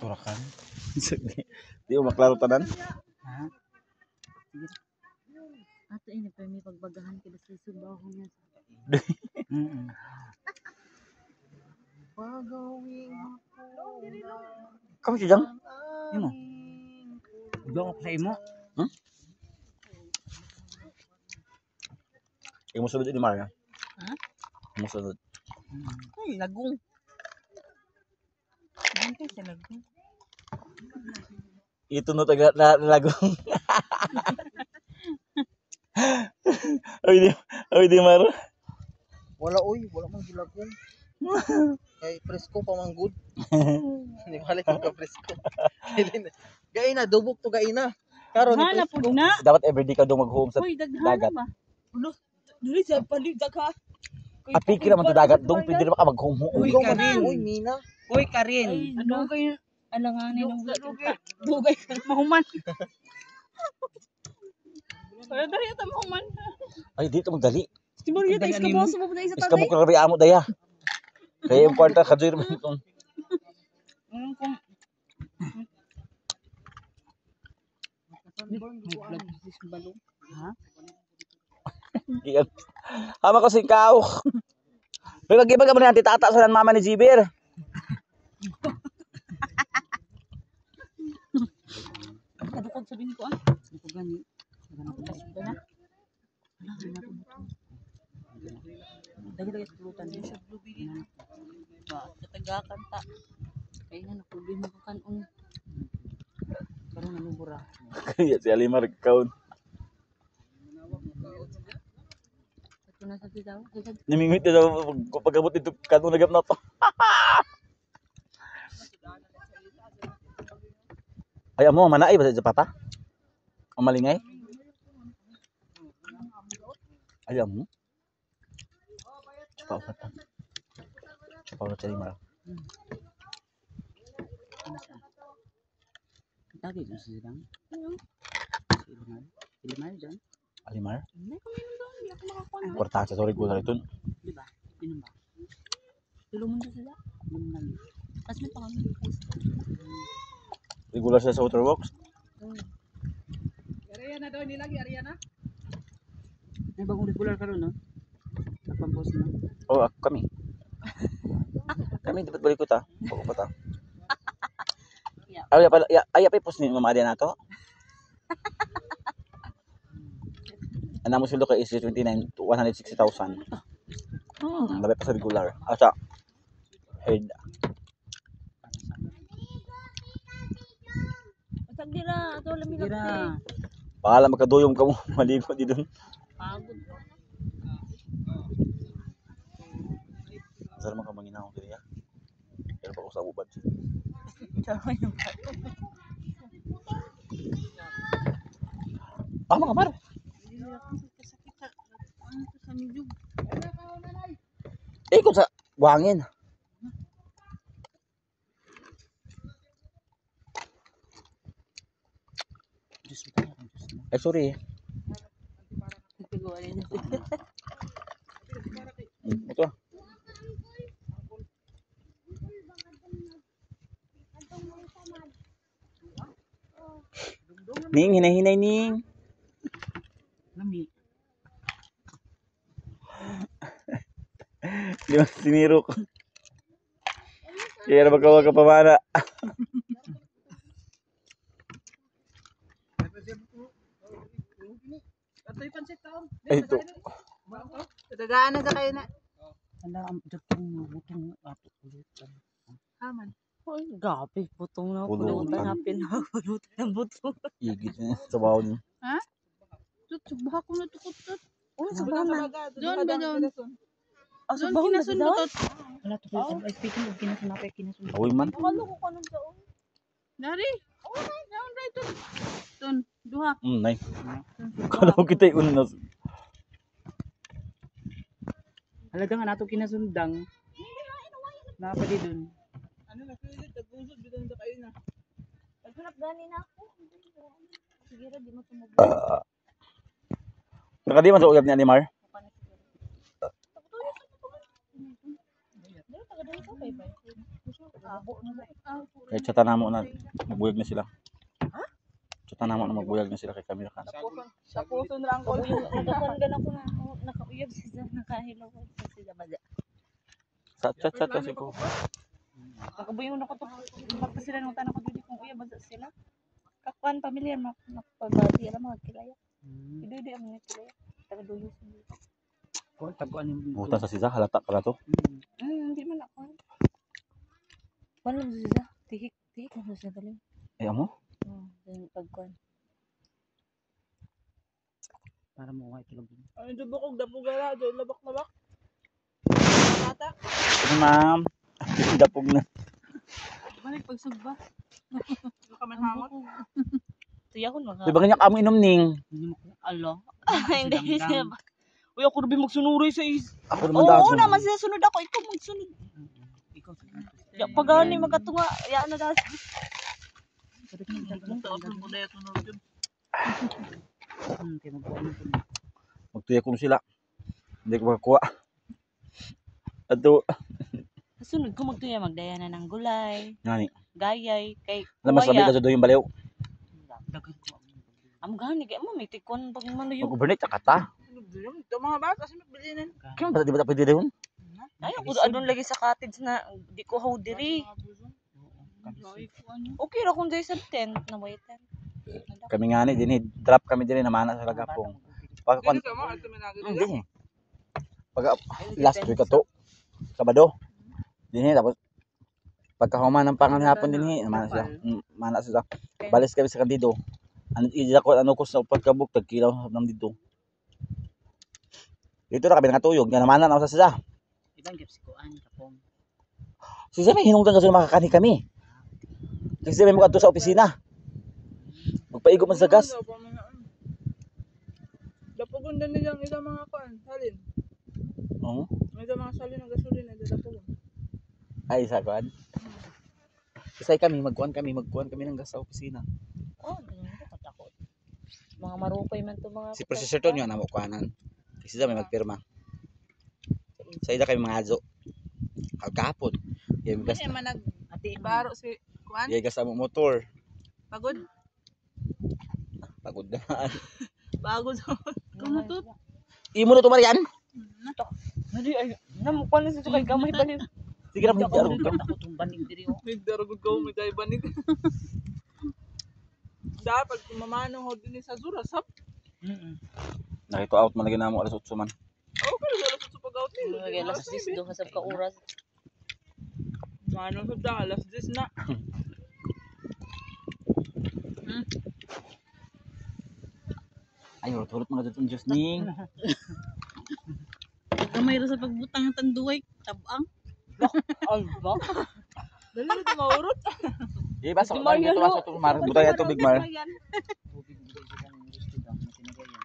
Turakan. Di mo maklaro tanan. Ha? Ato ini pa may pagbagahan kay sa subaw ko niya. Kamu si Jang? Imo. Duwa ko sa imo. Imo sulod ni Mar. Ha? Imo sulod. Ay, lagong. Bantay sa lagong. Ito no taga lagong. Oy di Mar. Wala oy, wala man gilagong. Kay presko pa man good. Hindi balik ko ka presko. Gaina, dubok to gaina. Karon ni Hala presko. pud na. Dapat everyday ka dong mag-home sa Uy, daghan dagat. ba? Dili sa paligdag ha. Api kira man to dagat dong pwede na ka mag-home. Uy, Ikaw Karin. man, uy, Mina. Uy, Karin. Ay, dugay alanganin ng dugay ka mahuman. Wala dari ata mahuman. Ay dito magdali. Si Maria Daghan tayo nimo. iska mo na isa Iska mo kang amo daya. Kaya yung kwarta kadjir man itong. Kung Ha? Iyan. Ama ko singkaw. Pero gibag mo na titata sa mama ni Jibir. kadukod sabihin ko Ako gani. na. Dagi-dagi sa pulutan din sa blueberry. Ba, katagakan ta. Kaya nga naproblema ko kanon. Karon nanubura. Kaya si Alimar kaun. Ito na sa bitaw. Namingwit na pagabot dito kanong nagap na to. Ay amo manai ba sa papa? Ang malingay? Ay amo. Cepat papa. Cepat cari Alimar. Dagi na sa sidang. Ilimay dyan. Alimar. Hindi ko minum doon. Hindi ako makakuha. Kwarta sa sorry ko ito. Di ba? Inom ba? Tulungan ko sila. Inom lang. Tapos may pangalan. Regular siya sa Waterworks. Ariana daw nilagi Ariana. May bagong regular karon no? Nagpampos na. Oh, kami. Kami dapat balik ko ta. Pako pa ta. Ay pala ay pa post ni Mama Adia nato. Ana mo suldo kay is 29 to 160,000. Labi pa sa regular. Asa head. Matag dira. Ito lamig ako. Tira. Bahala magkaduyom ka mo maligo di doon. Pagod. Asa man ka manginaw diri ya. Pero pa ko sa ubad. Tawag ng Mga kamar. sa medyo. Ikot sa buhangin. Diyos mo tayo. Diyos mo. Ay sorry. Nagpagawa rin. Ito. Ning hinay-hinay ning. Lami. Di ba siniro ko. Kaya na magkawag ka pamana. Atoy pansit taon. Ay ito. Dagaan na sa kayo na. Wala ang datong butong ato ulit. Haman. Hoy, gabi. Putong na. Pulutan. Pulutan na. Pinapalutan ng butong. Igit niya sa bawon niya. Tut, subaha ko na tukot. Oh, sa bahaman. Doon ba doon? Ah, Doon kinasun mo to. Wala to ko. Ay, speaking of kinasunapay, kinasun. Awoy man. Akala ko kanong daon. Dari. Oh, daon na ito. Doon. Duha. Nay. Kala ko kita yung unas. Halaga nga nato kinasundang. Napadi dun. Ano na pilit, nagpusod bitan sa kayo na. Naghanap gani na ako. Sige ra, di mo tumubo. Nakadi man sa uyab ni Animar. Dili taga dali ka bye-bye. Gusto abo na. Kay Chata na mo na magbuyag na sila. Chata na mo na magbuyag na sila kay kami na. Sa puso na lang ko. Nakakuan ako na nakauyab sila nakahilo ko sila baga. Sa chat kasi ko. Nakabuyo na ko to. Bakit sila nang tanong ko dili kung uyab baga sila. Kakuan pamilya nakapabati alam mo kilaya. Hindi ang mga kilaya. Taga dulo sila. Ko taguan yung Buta sa sisa halata ka to. Hindi man ako. Wala mo sila. Tihik na sila dali. Ay amo. Yung pagkuan. para mo kay kilog. Ay, dubok og dapugara, do labak-labak. Mata. Ano ma'am? Dapog na. Balik pagsugba. Ano ka man hamot? Tuyakon mga. Di ba ganyan kamo inom ning? Alo. Hindi siya ba? Uy, ako rin magsunuroy sa is. Ako naman Oo daw. naman siya sunod ako. Ikaw magsunod. Ikaw Ya, pagani magatunga. Ya na das. Taon mo na ito na yun. kay magkuan ko. Magtuya ko sila. Hindi ko makakuha. Ato. Sunod ko magtuya magdaya na ng gulay, Ngani. gayay kay Alam mas sabi ka sa yung baliw. Daghan ko. Am gani kay mo may tikon pag manuyo. Mag-overnight kata. Ito mga bata, kasi magbilinan. Kaya ba di ba pwede rin? Ay ako adun lagi sa cottage na di ko how diri. Okay ra kung day sa tent na may tent. Kami nga ni dinhi drop kami diri na mana sa Lagapong. Pag Hindi ka mo, ito may nagigil. hindi. Pag last week ato Sabado. Dinhi tapos pagkahuman ng panganhapon dinhi mana siya. Mana siya. Balis kami sa kandido. Ano ko sa pagkabuk tagkilaw nam dito. Dito na kami nakatuyog, nga naman na sa sisa. Ibang gipsikuan kapong. Sisa may hinungdan kasi makakani kami. Kasi may mga sa opisina. Magpaigo man sa gas. Dapugon din nilang ilang mga kuan, salin. Oo. May ilang mga salin ng gasolina, dapugon. Ay, sa kuan. Kasi kami magkuan kami ng gas sa opisina. Oh, ganun ko katakot. Mga marupay man to mga. Si processor to nyo na mo kuanan. Kasi sa may magpirma. Sa ida kami mga azo. Kagapon. Yung gas Kasi man nag-baro si kuan, yung gas sa mo motor. pagod. Pagod na. Pagod. Kuno to. Imo na to Marian. Hindi ay namukuan na sa kay gamay ba ni. Sige na mo Ako tong banig diri oh. May darugod ko, may dahil banig. Dapat mamano ho din sa zura, sab. Nakito out man lagi na mo alas 8 man. Oh, pero wala sa pag-out ni. Kaya las 10 do hasab ka oras. Mano sa da, alas 10 na. Ay, hulot mga dito Diyos ning. Gamay ra sa pagbutang ng tanduay, tabang. Alba. Dali ito maurot. Di ba sa Di Mario, dito sa tumar butay ato big mar. Tubig diri sa kanang restaurant na tinagayan.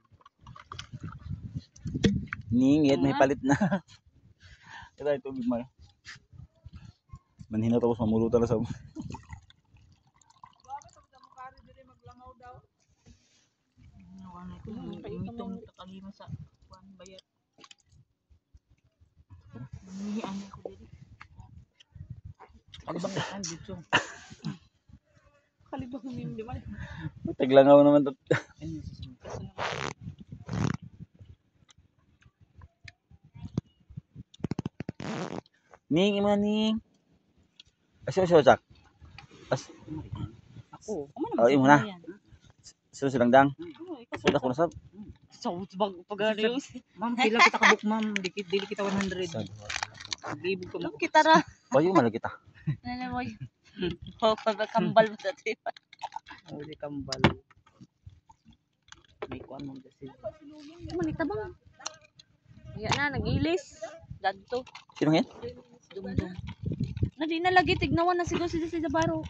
Ningit may palit na. Ito ito big mar. Manhina tapos mamulutan na sa Bakit pag damukari diri maglangaw daw? Itong takalima sa kuan bayat. Ni ano ko diri. Ano bang kan dito? Kalibang humimdi man. Taglangaw naman to. Ano sa Ning man ning. Asyo sak. Ako, Oh, imo na. Sino silang dang? Sudah ko na sab. sa bag pagani. Ma'am, pila kita kabuk ma'am, dili kita 100. Libog ka mo. Kita ra. Bayo man kita. Nana mo. Oh, pagkambal mo sa tipa. Uli kambal. May kuan mo kasi. Manita bang? Ya na nagilis. Dadto. Sino yan? Dumdum. Na di na lagi tignawan na siguro sila sa baro.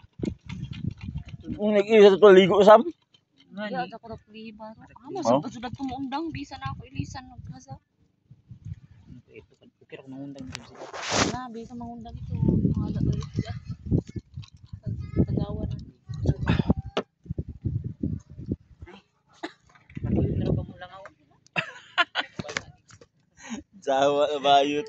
Yung nag-iisa to ligo sab. Ya Ngani? ako ra baro. Amo Oh. sa sudat ko muundang bisa na ako ilisan ng kasa. Ito kan ukir ko nangundang dito. Na bisa mangundang ito. Mga da ito. Tagawan na. Pati pero ba mo lang ako? Jawa bayot.